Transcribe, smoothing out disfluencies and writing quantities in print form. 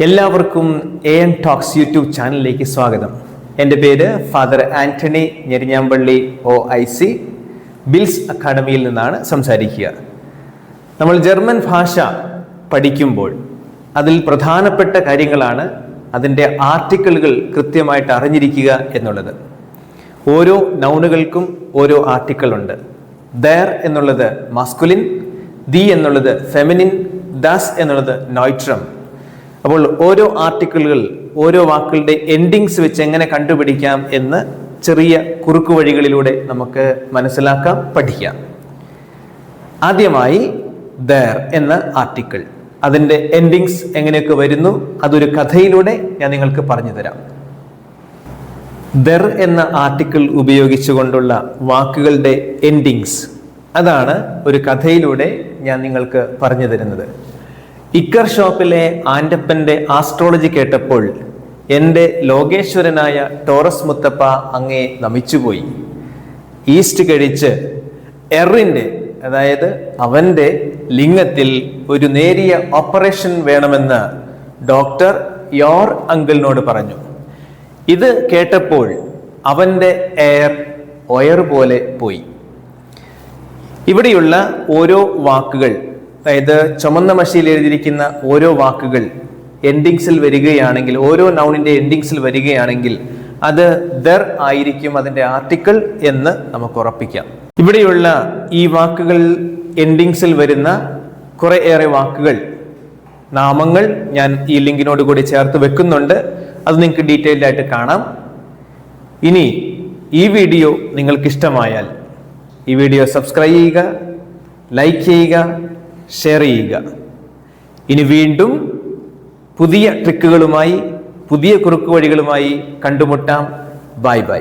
എല്ലാവർക്കും AN talks YouTube ചാനലിലേക്ക് സ്വാഗതം. എൻ്റെ പേര് ഫാദർ ആന്റണി ഞെരിഞ്ഞാമ്പള്ളി OIC ബിൽസ് അക്കാഡമിയിൽ നിന്നാണ് സംസാരിക്കുക. നമ്മൾ ജർമ്മൻ ഭാഷ പഠിക്കുമ്പോൾ അതിൽ പ്രധാനപ്പെട്ട കാര്യങ്ങളാണ് അതിൻ്റെ ആർട്ടിക്കിളുകൾ കൃത്യമായിട്ട് അറിഞ്ഞിരിക്കുക എന്നുള്ളത്. ഓരോ നൗണുകൾക്കും ഓരോ ആർട്ടിക്കിൾ ഉണ്ട്. ദർ എന്നുള്ളത് മാസ്കുലിൻ, ദി എന്നുള്ളത് ഫെമിനിൻ, ദാസ് എന്നുള്ളത് നോയിട്രം. അപ്പോൾ ഓരോ ആർട്ടിക്കിളുകൾ, ഓരോ വാക്കുകളുടെ എൻഡിങ്സ് വെച്ച് എങ്ങനെ കണ്ടുപിടിക്കാം എന്ന് ചെറിയ കുറുക്കു വഴികളിലൂടെ നമുക്ക് മനസ്സിലാക്കാം, പഠിക്കാം. ആദ്യമായി ദർ എന്ന ആർട്ടിക്കിൾ, അതിൻ്റെ എൻഡിങ്സ് എങ്ങനെയൊക്കെ വരുന്നു, അതൊരു കഥയിലൂടെ ഞാൻ നിങ്ങൾക്ക് പറഞ്ഞു തരാം. ദർ എന്ന ആർട്ടിക്കിൾ ഉപയോഗിച്ചുകൊണ്ടുള്ള വാക്കുകളുടെ എൻഡിങ്സ്, അതാണ് ഒരു കഥയിലൂടെ ഞാൻ നിങ്ങൾക്ക് പറഞ്ഞു തരുന്നത്. ഇക്കർ ഷോപ്പിലെ ആൻ്റപ്പൻ്റെ ആസ്ട്രോളജി കേട്ടപ്പോൾ എൻ്റെ ലോകേശ്വരനായ ടോറസ് മുത്തപ്പ അങ്ങേ നമിച്ചുപോയി. ഈസ്റ്റ് കഴിച്ച് എറിൻ്റെ, അതായത് അവൻ്റെ ലിംഗത്തിൽ ഒരു നേരിയ ഓപ്പറേഷൻ വേണമെന്ന് ഡോക്ടർ യോർ അങ്കിളിനോട് പറഞ്ഞു. ഇത് കേട്ടപ്പോൾ അവൻ്റെ ഒയർ പോലെ പോയി. ഇവിടെയുള്ള ഓരോ വാക്കുകൾ, അതായത് ചുമന്ന മഷിയിൽ എഴുതിയിരിക്കുന്ന ഓരോ വാക്കുകൾ എൻഡിങ്സിൽ വരികയാണെങ്കിൽ, ഓരോ നൗണിൻ്റെ എൻഡിങ്സിൽ വരികയാണെങ്കിൽ അത് ദർ ആയിരിക്കും അതിൻ്റെ ആർട്ടിക്കിൾ എന്ന് നമുക്ക് ഉറപ്പിക്കാം. ഇവിടെയുള്ള ഈ വാക്കുകൾ എൻഡിങ്സിൽ വരുന്ന കുറെ ഏറെ വാക്കുകൾ, നാമങ്ങൾ ഞാൻ ഈ ലിങ്കിനോട് കൂടി ചേർത്ത് വെക്കുന്നുണ്ട്. അത് നിങ്ങൾക്ക് ഡീറ്റെയിൽഡ് ആയിട്ട് കാണാം. ഇനി ഈ വീഡിയോ നിങ്ങൾക്ക് ഇഷ്ടമായാൽ ഈ വീഡിയോ സബ്സ്ക്രൈബ് ചെയ്യുക, ലൈക്ക് ചെയ്യുക, ഷെയർ ചെയ്യുക. ഇനി വീണ്ടും പുതിയ ട്രിക്കുകളുമായി, പുതിയ കുറുക്കു വഴികളുമായി കണ്ടുമുട്ടാം. Bye bye.